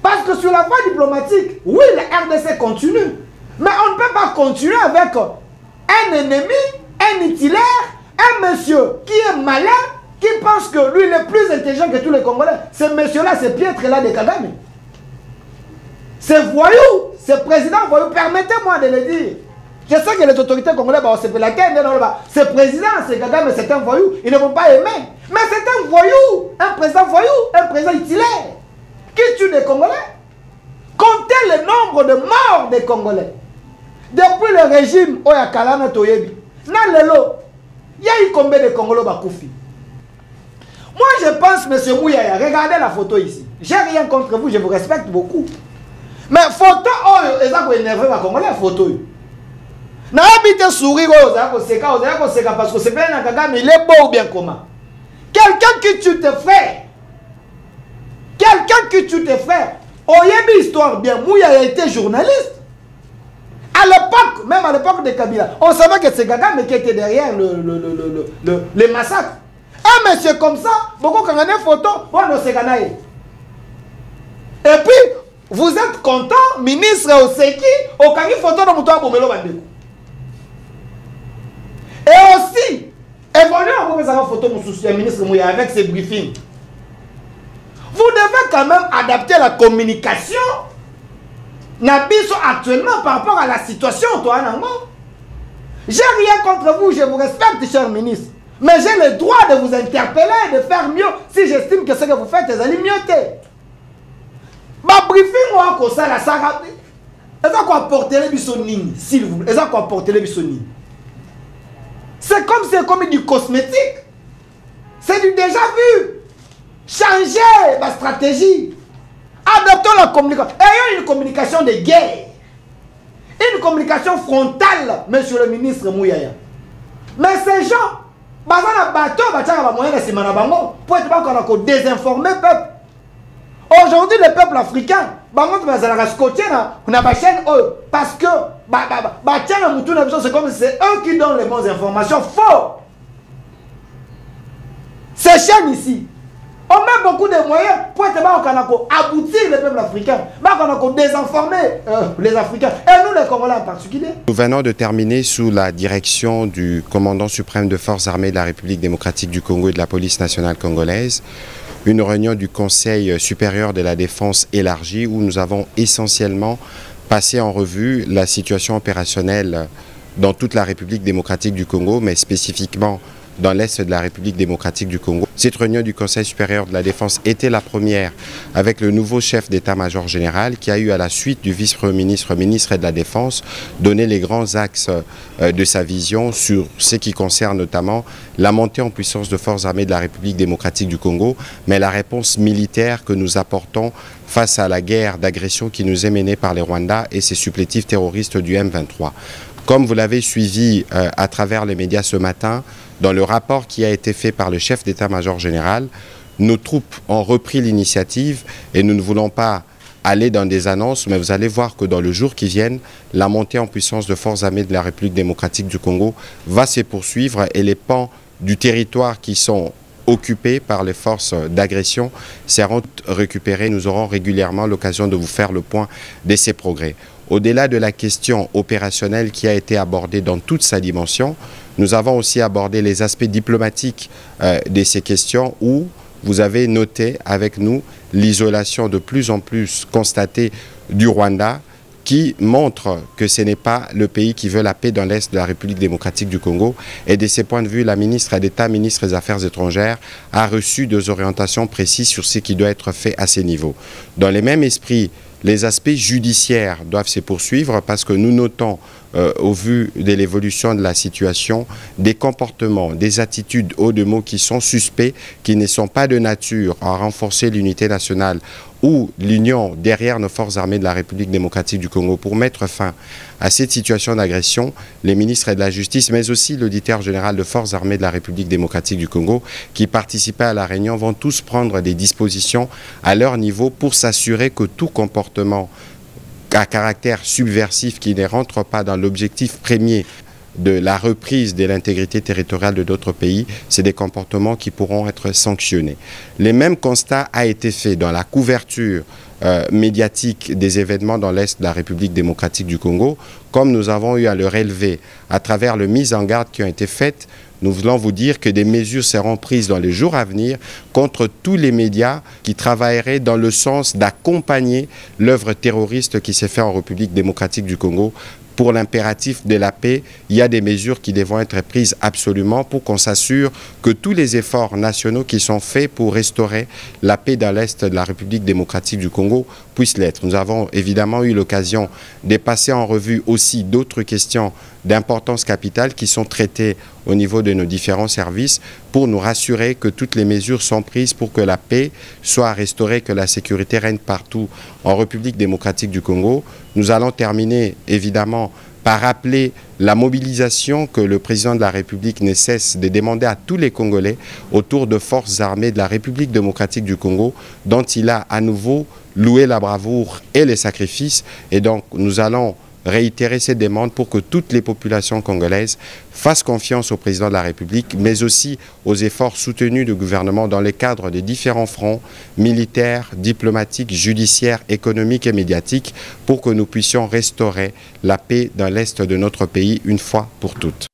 Parce que sur la voie diplomatique, oui, la RDC continue. Mais on ne peut pas continuer avec un ennemi, un itinéraire, un monsieur qui est malin, qui pense que lui il est plus intelligent que tous les Congolais. Ce monsieur-là, c'est Piètre-là de Kagame. C'est voyou, c'est président voyou, permettez-moi de le dire. Je sais que les autorités congolaises, ce président, c'est Kagame, c'est un voyou, ils ne vont pas aimer. Mais c'est un voyou, un président voyou, un président itinéraire, qui tue des Congolais. Comptez le nombre de morts des Congolais. Depuis le régime Oyakalana Toyebi, il y a eu combien de Congolais Bakoufi? Moi je pense, monsieur Mouyaya, regardez la photo ici. J'ai rien contre vous, je vous respecte beaucoup. Mais photo, ils ont énervé les Congolais, photo. Na habité sourire, parce que c'est bien un Kagame, il est beau ou bien comment? Quelqu'un qui tue tes frères. Quelqu'un qui tue tes frères. Oyebi histoire bien, Mouyaya était journaliste. À l'époque, même à l'époque de Kabila, on savait que c'est Kagame qui était derrière le massacre. Un monsieur comme ça, beaucoup quand on a une photo, on ne sait pas. Et puis, vous êtes content, ministre Oseki, au cas où photo de Moutoua Boumelo Bandeko. Et aussi, évoluez en vous avez photo de ministre Mouya avec ses briefings. Vous devez quand même adapter la communication actuellement par rapport à la situation. J'ai rien contre vous, je vous respecte, cher ministre. Mais j'ai le droit de vous interpeller, de faire mieux si j'estime que ce que vous faites, c'est mieux. Ma briefing, ça la Sarah. Est-ce qu'on apporte les bisonines, s'il vous plaît? Est-ce qu'on apporte les bisonines? C'est comme du cosmétique. C'est du déjà vu. Changez ma stratégie. Adoptons la communication. Ayons une communication de guerre. Une communication frontale, monsieur le ministre Mouyaya. Mais ces gens, pour être désinformer le peuple. Aujourd'hui, le peuple africain, parce que c'est comme si c'est eux qui donnent les bonnes informations. Faux! Ces chaînes ici, on met beaucoup de moyens pour aboutir le peuple africain, désinformer les Africains, et nous les Congolais en particulier. Nous venons de terminer sous la direction du commandant suprême de forces armées de la République démocratique du Congo et de la police nationale congolaise une réunion du Conseil supérieur de la défense élargie où nous avons essentiellement passé en revue la situation opérationnelle dans toute la République démocratique du Congo, mais spécifiquement dans l'Est de la République démocratique du Congo. Cette réunion du Conseil supérieur de la défense était la première avec le nouveau chef d'état-major général qui a eu à la suite du vice-premier ministre, ministre de la Défense, donné les grands axes de sa vision sur ce qui concerne notamment la montée en puissance de forces armées de la République démocratique du Congo, mais la réponse militaire que nous apportons face à la guerre d'agression qui nous est menée par les Rwandais et ses supplétifs terroristes du M23. Comme vous l'avez suivi à travers les médias ce matin, dans le rapport qui a été fait par le chef d'état-major général, nos troupes ont repris l'initiative et nous ne voulons pas aller dans des annonces, mais vous allez voir que dans le jour qui vient, la montée en puissance de forces armées de la République démocratique du Congo va se poursuivre et les pans du territoire qui sont occupés par les forces d'agression seront récupérés. Nous aurons régulièrement l'occasion de vous faire le point de ces progrès. Au-delà de la question opérationnelle qui a été abordée dans toute sa dimension, nous avons aussi abordé les aspects diplomatiques de ces questions où vous avez noté avec nous l'isolation de plus en plus constatée du Rwanda qui montre que ce n'est pas le pays qui veut la paix dans l'Est de la République démocratique du Congo. Et de ce point de vue, la ministre d'État, ministre des Affaires étrangères, a reçu des orientations précises sur ce qui doit être fait à ces niveaux. Dans le même esprit, les aspects judiciaires doivent se poursuivre parce que nous notons, au vu de l'évolution de la situation, des comportements, des attitudes hauts de mots qui sont suspects, qui ne sont pas de nature à renforcer l'unité nationale ou l'union derrière nos forces armées de la République démocratique du Congo pour mettre fin à cette situation d'agression. Les ministres de la Justice, mais aussi l'auditeur général de forces armées de la République démocratique du Congo, qui participaient à la réunion, vont tous prendre des dispositions à leur niveau pour s'assurer que tout comportement à caractère subversif qui ne rentre pas dans l'objectif premier de la reprise de l'intégrité territoriale de d'autres pays, c'est des comportements qui pourront être sanctionnés. Le même constat a été fait dans la couverture médiatique des événements dans l'Est de la République démocratique du Congo, comme nous avons eu à le relever à travers les mises en garde qui ont été faites. Nous voulons vous dire que des mesures seront prises dans les jours à venir contre tous les médias qui travailleraient dans le sens d'accompagner l'œuvre terroriste qui s'est faite en République démocratique du Congo. Pour l'impératif de la paix, il y a des mesures qui devront être prises absolument pour qu'on s'assure que tous les efforts nationaux qui sont faits pour restaurer la paix dans l'Est de la République démocratique du Congo puissent l'être. Nous avons évidemment eu l'occasion de passer en revue aussi d'autres questions d'importance capitale qui sont traitées au niveau de nos différents services pour nous rassurer que toutes les mesures sont prises pour que la paix soit restaurée, que la sécurité règne partout en République démocratique du Congo. Nous allons terminer évidemment par rappeler la mobilisation que le président de la République ne cesse de demander à tous les Congolais autour de forces armées de la République démocratique du Congo, dont il a à nouveau loué la bravoure et les sacrifices. Et donc nous allons réitérer ces demandes pour que toutes les populations congolaises fassent confiance au président de la République, mais aussi aux efforts soutenus du gouvernement dans le cadre des différents fronts militaires, diplomatiques, judiciaires, économiques et médiatiques pour que nous puissions restaurer la paix dans l'Est de notre pays une fois pour toutes.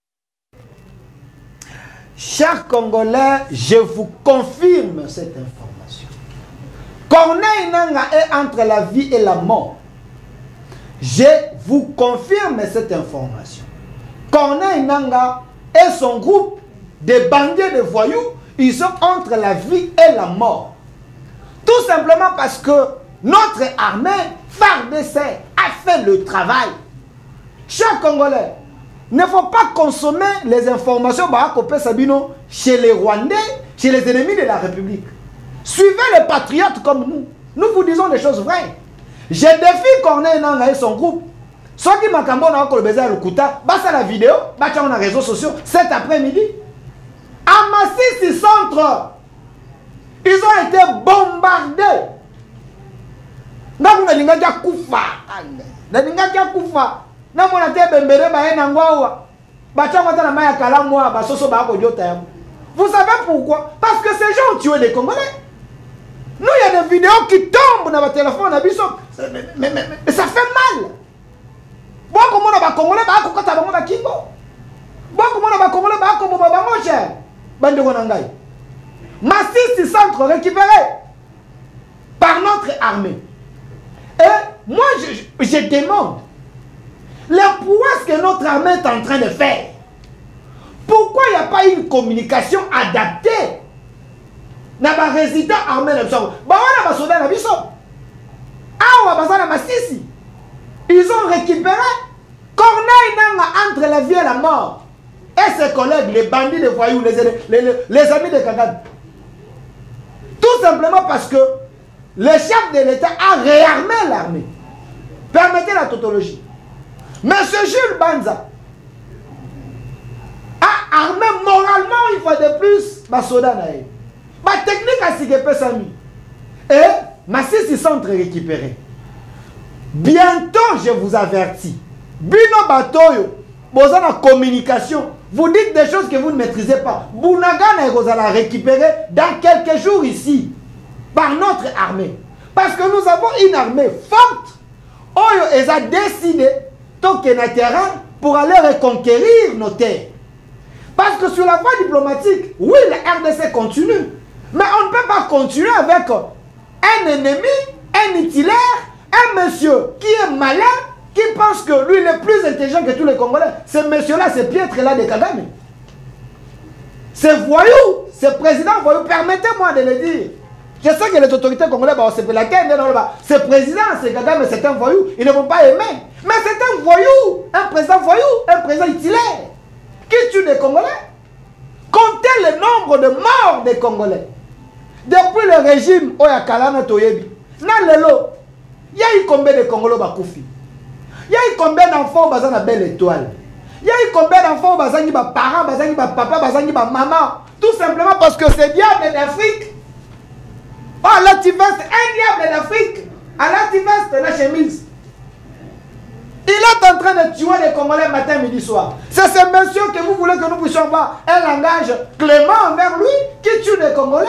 Chers Congolais, je vous confirme cette information. Corneille Nangaa est entre la vie et la mort. Je vous confirme cette information. Corneille Nangaa et son groupe de bandits de voyous, ils sont entre la vie et la mort. Tout simplement parce que notre armée, FARDC, a fait le travail. Chers Congolais, il ne faut pas consommer les informations Sabino chez les Rwandais, chez les ennemis de la République. Suivez les patriotes comme nous. Nous vous disons des choses vraies. Je défie Corneille Nangaa et son groupe. Ceux qui m'ont dit que la vidéo, sur les réseaux sociaux cet après-midi. À Massissi Centre, ils ont été bombardés. Vous savez pourquoi? Parce que ces gens ont tué des Congolais. Nous, il y a des vidéos qui tombent dans votre téléphone. Mais ça fait mal. Beaucoup de gens Congolais, Massissi Centre récupéré par notre armée. Et moi, je demande les prouesses que notre armée est en train de faire. Pourquoi il n'y a pas une communication adaptée? Na ba résident armé na biso ba wana ba soda na biso awa bazana Massissi, ils ont récupéré Corneille Nangaa entre la vie et la mort et ses collègues les bandits de voyous, les amis de Kagame, tout simplement parce que le chef de l'État a réarmé l'armée. Permettez la tautologie. Monsieur Jules Banza a armé moralement une fois de plus ba soda na ye. Ma technique à Sigepé Sami. Et Massissi Centre récupéré. Bientôt, je vous avertis. Bino Batoyo, vous avez la communication. Vous dites des choses que vous ne maîtrisez pas. Bounagana vous allez récupérer dans quelques jours ici. Par notre armée. Parce que nous avons une armée forte. Oyo, ils ont décidé toquer notre terrain pour aller reconquérir nos terres. Parce que sur la voie diplomatique, oui, la RDC continue. Mais on ne peut pas continuer avec un ennemi, un itinéraire, un monsieur qui est malin, qui pense que lui il est plus intelligent que tous les Congolais. Ce monsieur-là, c'est Piètre-là de Kagame. C'est voyou, c'est président voyou, permettez-moi de le dire. Je sais que les autorités congolaises, c'est la ce président, c'est Kagame, c'est un voyou, ils ne vont pas aimer. Mais c'est un voyou, un président itinéraire, qui tue des Congolais. Comptez le nombre de morts des Congolais. Depuis le régime Oyakalana Toyebi, dans le lot, il y a eu combien de Congolais bakoufi? Il y a eu combien d'enfants qui ont une belle étoile? Il y a eu combien d'enfants qui ont des parents, des papas, des mamans? Tout simplement parce que c'est diable d'Afrique. Oh, l'activiste, un diable d'Afrique, à l'activiste de la chemise. Il est en train de tuer les Congolais matin, midi, soir. C'est ce monsieur que vous voulez que nous puissions avoir un langage clément envers lui qui tue les Congolais.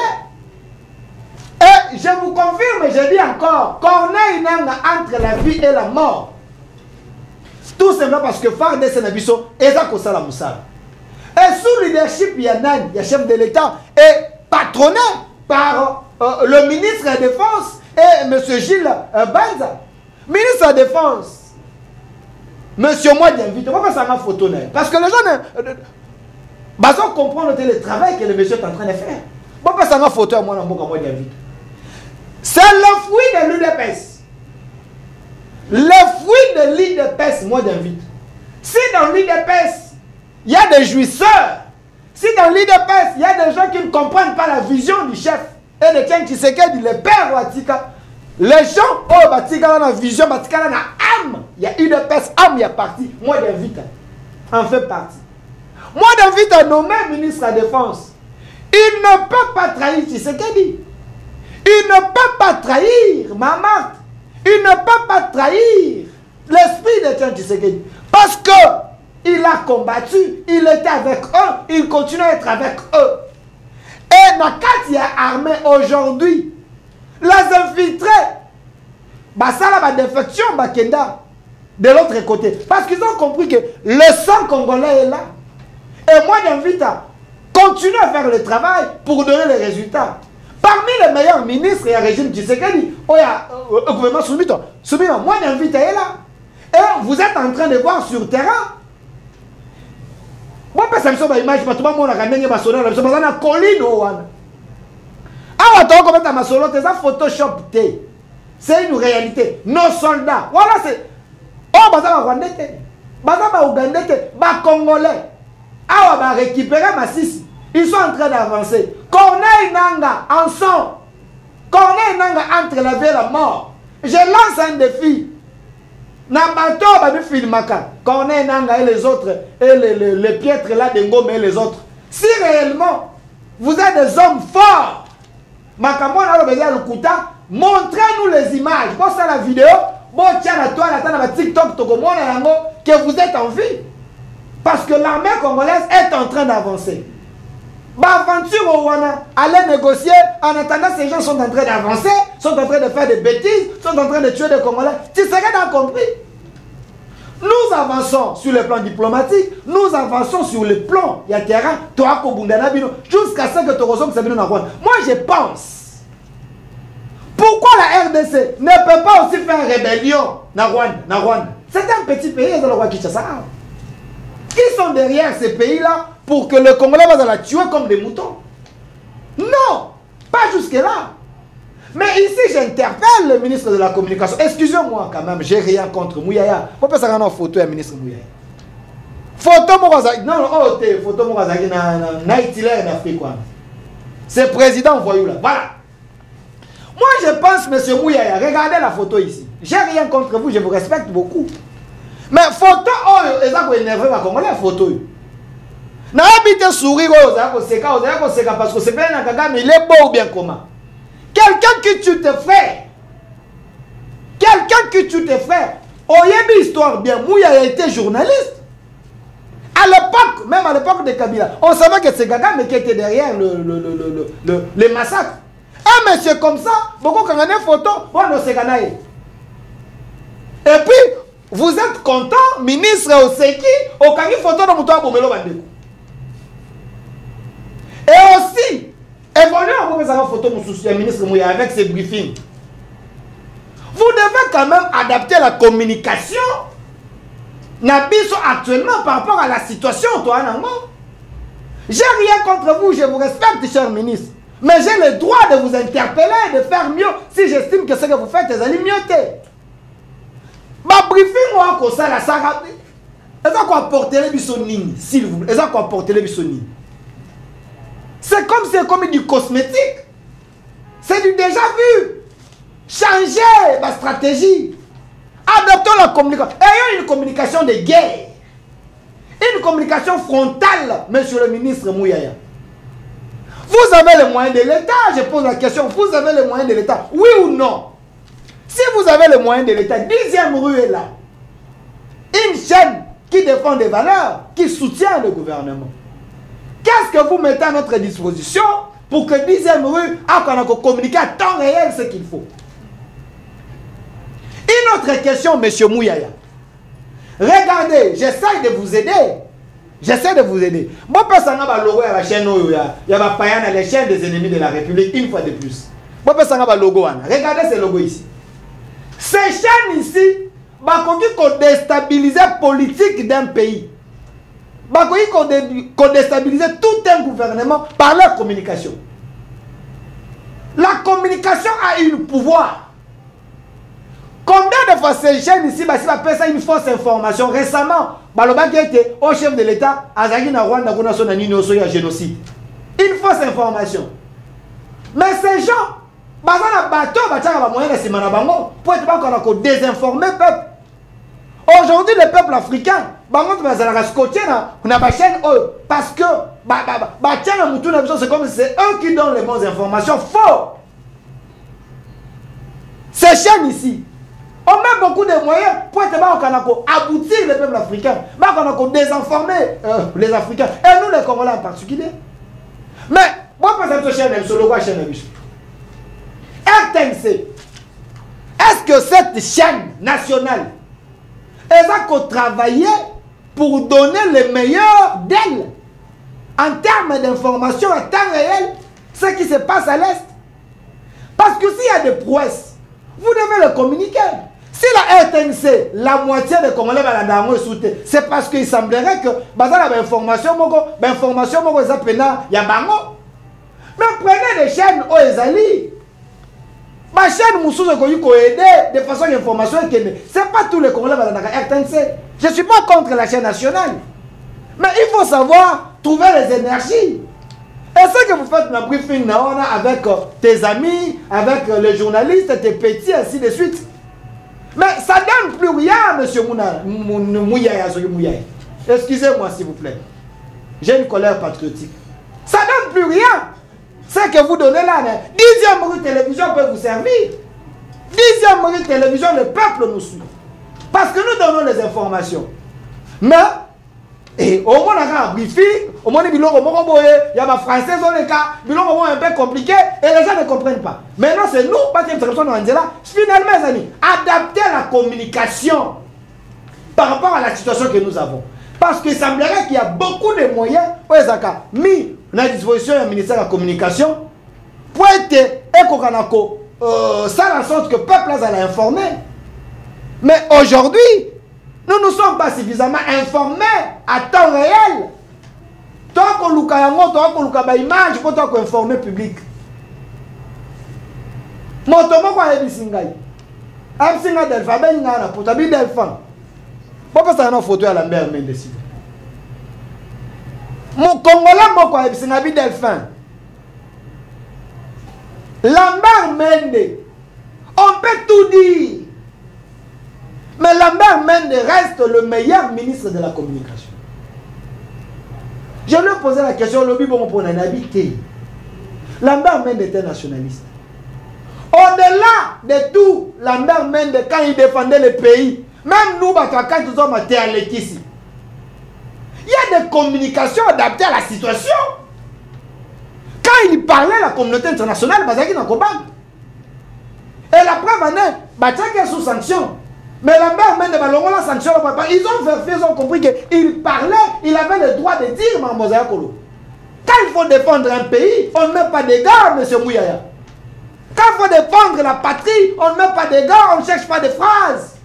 Et Et je vous confirme, je dis encore, Corneille Nangaa entre la vie et la mort. Tout simplement parce que FARDC Nabiso est à Kosala Moussala. Et sous le leadership, il y a Nan, il y a chef de l'État, et patronné par le ministre de la Défense et M. Gilles Banza. Ministre de la Défense, M. Mwadi Invite, pourquoi ça m'a photo? Parce que les gens ne comprennent le travail que le monsieur est en train de faire. Pourquoi ça m'a photo à moi dans Mwadi Invite? C'est le fruit de l'UDPS. Le fruit de l'UDPS, moi j'invite. Si dans l'UDPS, il y a des jouisseurs, si dans l'UDPS, il y a des gens qui ne comprennent pas la vision du chef et de Etienne Tshisekedi, le père Watika, les gens, oh, Batika, la vision, Batika, la âme, il y a UDPS, âme, il y a parti. Moi j'invite, en fait partie. Moi j'invite à nommer ministre de la Défense. Il ne peut pas trahir Tshisekedi. Il ne peut pas trahir Maman. Il ne peut pas trahir l'esprit de Etienne Tshisekedi. Parce qu'il a combattu, il était avec eux, il continue à être avec eux. Et Nakati a armé aujourd'hui. Les infiltrés, ça la défection, Bakenda, de l'autre côté. Parce qu'ils ont compris que le sang congolais est là. Et moi j'invite à continuer à faire le travail pour donner les résultats. Parmi les meilleurs ministres, il y a le régime Tshisekedi, il y a le gouvernement Soumito. Soumito, moi j'invite à là. Et vous êtes en train de voir sur le terrain. Moi, je ne sais pas image, je ne sais pas si je suis en colline. Ah, tu as ma solo, tu as Photoshop. C'est une réalité. Nos soldats, voilà, c'est. Oh, baza Rwandais, baza Ougandais, baza Congolais. Ah, on va récupérer ma six. Ils sont en train d'avancer. Corneille Nangaa en son. Corneille Nangaa entre la vie et la mort. Je lance un défi. Nabato Babi Filmaka. Corneille Nangaa et les autres, et les piètres là de Ngom et les autres. Si réellement vous êtes des hommes forts, Makamona le Kuta, montrez-nous les images. Bon, c'est la vidéo. Bon, tiens, la toile, attends, la TikTok, que vous êtes en vie. Parce que l'armée congolaise est en train d'avancer. Aventure au Wana, aller négocier, en attendant ces gens sont en train d'avancer, sont en train de faire des bêtises, sont en train de tuer des Congolais. Tu serais bien compris. Nous avançons sur le plan diplomatique, nous avançons sur le plan, il y a terrain, jusqu'à ce que tu ressens que ça vient dans Rwanda. Moi je pense, pourquoi la RDC ne peut pas aussi faire rébellion dans Rwanda? C'est un petit pays dans le roi Kinshasa. Qui sont derrière ces pays-là pour que le Congolais va la tuer comme des moutons? Non, pas jusque-là. Mais ici, j'interpelle le ministre de la Communication. Excusez-moi quand même, j'ai rien contre Mouyaya. Pourquoi ça a une photo du ministre Mouyaya? Photo Morazaki. Non, oh, photo Morazaki na Hitler d'Afrique. C'est président voyou là. Voilà. Moi, je pense, monsieur Mouyaya, regardez la photo ici. J'ai rien contre vous, je vous respecte beaucoup. Mais photo, oh, ils ont énervé ma Congolais, photo. Na habité sourire, parce que c'est bien un Kagame, il est beau ou bien comment? Quelqu'un qui tue tes frères. Quelqu'un qui tue tes frères. Oyebi histoire bien, Mouyaya été journaliste. À l'époque, même à l'époque de Kabila, on savait que c'est Kagame qui était derrière les massacres. Un monsieur comme ça, beaucoup quand on a une photo, on sait Ganaï. Et puis, vous êtes content, ministre Oseki, au Kagi photo de Moutoua Bomelo Bandeko. Et aussi, évoluons pour que ça photo mon ministre Mouyaya avec ses briefings. Vous devez quand même adapter la communication. Nabiso actuellement par rapport à la situation, toi, Nango. J'ai rien contre vous, je vous respecte, cher ministre. Mais j'ai le droit de vous interpeller, de faire mieux si j'estime que ce que vous faites, c'est allez mieux. Ma briefing, moi, comme ça, la saga. Est-ce qu'on apporter les bisonines, s'il vous plaît? Est-ce qu'on apporter les bisonines? C'est comme du cosmétique. C'est du déjà vu. Changer ma stratégie. Adoptons la communication. Ayons une communication de guerre. Une communication frontale, monsieur le ministre Mouyaya. Vous avez les moyens de l'État, je pose la question. Vous avez les moyens de l'État, oui ou non? Si vous avez les moyens de l'État, 10e rue est là. Une chaîne qui défend des valeurs, qui soutient le gouvernement. Qu'est-ce que vous mettez à notre disposition pour que 10e rue a communiqué à temps réel ce qu'il faut. Une autre question, M. Mouyaya. Regardez, j'essaie de vous aider. J'essaie de vous aider. Moi, personne n'a pas logo à la chaîne, il y a pas les chaînes des ennemis de la République, une fois de plus. Moi, personne n'a pas logo. Regardez ce logo ici. Ces chaînes ici, ils déstabiliser la politique d'un pays. Ils déstabiliser tout un gouvernement par leur communication. La communication a un pouvoir. Combien de fois ces chaînes ici, si appelle ça une fausse information? Récemment, qui était au chef de l'État, Azagina Rwanda, un génocide. Une fausse information. Mais ces gens, pour être désinformer le peuple. Aujourd'hui, le peuple africain, parce que c'est comme si c'est eux qui donnent les bonnes informations. Faux! Ces chaînes ici, on met beaucoup de moyens pour aboutir le peuple africain, désinformer les Africains, et nous les Congolais en particulier. Mais, moi, je pense que cette chaîne, c'est le chaîne RTNC. Est-ce que cette chaîne nationale, elle a travaillé pour donner le meilleur d'elle en termes d'information à temps réel, ce qui se passe à l'Est? Parce que s'il y a des prouesses, vous devez le communiquer. Si la RTNC, la moitié des Congolais vont sauter, c'est parce qu'il semblerait que l'information, il y a bango. Mais prenez des chaînes aux Ezali. Ma chaîne Moussou aider de façon d'information. Ce n'est pas tous les Congolais dans la RTNC. Je ne suis pas contre la chaîne nationale. Mais il faut savoir trouver les énergies. Et ce que vous faites dans le briefing avec tes amis, avec les journalistes, tes petits, ainsi de suite. Mais ça ne donne plus rien, M. Mouyaya. Excusez-moi, s'il vous plaît. J'ai une colère patriotique. Ça ne donne plus rien. Ce que vous donnez là, 10e rue télévision peut vous servir. 10e rue télévision, le peuple nous suit. Parce que nous donnons les informations. Mais, et au moins, on a un briefing, au moins, il y a des Français, il y a un peu compliqué, et les gens ne comprennent pas. Maintenant, c'est nous, parce que finalement, les amis, adapter la communication par rapport à la situation que nous avons. Parce qu'il semblerait qu'il y a beaucoup de moyens pour les accords mis à la disposition du ministère de la Communication pour être ça en sorte que le peuple a informé. Mais aujourd'hui, nous ne sommes pas suffisamment informés à temps réel. Tant qu'on a une image, pour informer le public. Motomo kwa ebisingai. Absinga delfa ben ngana potabi delfa. Pourquoi ça a une photo à la mer Mendes? Mon Congolais moko ebisinga bi delphin. Lambert Mende, on peut tout dire. Mais Lambert Mende reste le meilleur ministre de la communication. Je lui ai posé la question, lobby bon pour un habité. Lambert Mende était nationaliste. Au-delà de tout, Lambert Mende, quand il défendait le pays, même nous, quand nous sommes à ici, il y a des communications adaptées à la situation. Quand il parlait à la communauté internationale, et la preuve est sous sanction. Mais Lambert Mende, la sanction, ils ont vérifié, ils ont compris qu'il parlait, il avait le droit de dire Mambosa Kolo. Quand il faut défendre un pays, on ne met pas des gars, M. Mouyaya. Quand il faut défendre la patrie, on ne met pas des gars, on ne cherche pas des phrases.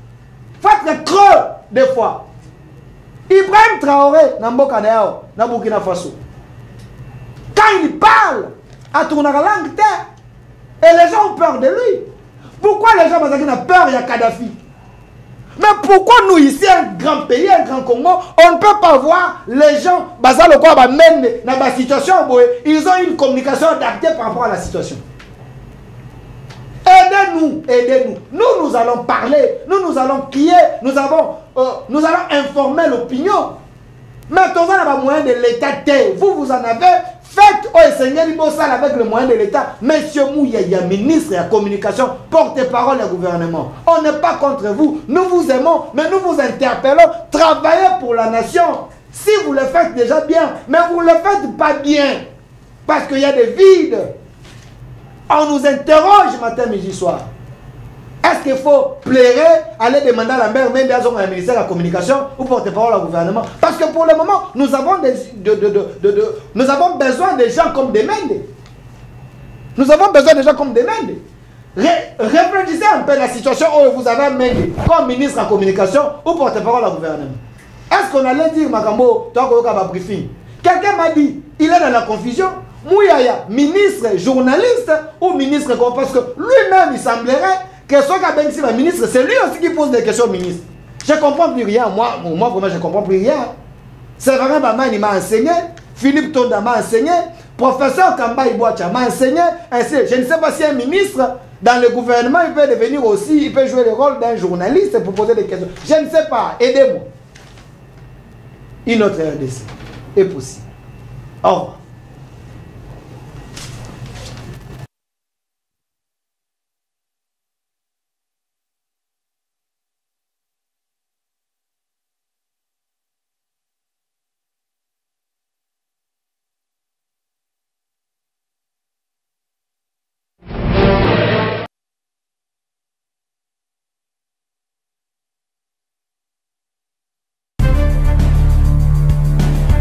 Il faut être creux des fois. Ibrahim Traoré, dans Burkina Faso, quand il parle, à tourner la langue, et les gens ont peur de lui. Pourquoi les gens ont peur, il y a Kadhafi? Mais pourquoi nous ici, un grand pays, un grand Congo, on ne peut pas voir les gens, même dans la situation, ils ont une communication adaptée par rapport à la situation. Aidez-nous, aidez-nous. Nous allons parler, nous allons crier, nous allons informer l'opinion. Mais tous on a moyen de l'État. Vous en avez. Faites avec le moyen de l'État. Monsieur Mouyaya, ministre de la communication, porte-parole du gouvernement. On n'est pas contre vous. Nous vous aimons, mais nous vous interpellons. Travaillez pour la nation. Si vous le faites déjà bien, mais vous ne le faites pas bien. Parce qu'il y a des vides. On nous interroge matin, midi, soir. Est-ce qu'il faut pleurer, aller demander à la mère, même à son ministère de la communication ou porte-parole au gouvernement? Parce que pour le moment, nous avons, nous avons besoin de gens comme des Mendes. Nous avons besoin de gens comme des Mendes. Réfléchissez un peu la situation où vous avez un Mendes comme ministre de la communication ou porte-parole au gouvernement. Est-ce qu'on allait dire, Makambo, toi, briefing? Quelqu'un m'a dit, il est dans la confusion. Mouyaya, ministre, journaliste ou ministre, parce que lui-même, il semblerait que soit ministre, c'est lui aussi qui pose des questions au ministre. Je ne comprends plus rien. Moi, vraiment, je ne comprends plus rien. C'est vraiment Bamani m'a enseigné. Philippe Tonda m'a enseigné. Professeur Kamba Iboacha m'a enseigné. Ainsi, je ne sais pas si un ministre dans le gouvernement, il peut devenir aussi, il peut jouer le rôle d'un journaliste pour poser des questions. Je ne sais pas. Aidez-moi. Une autre RDC est possible. Au revoir.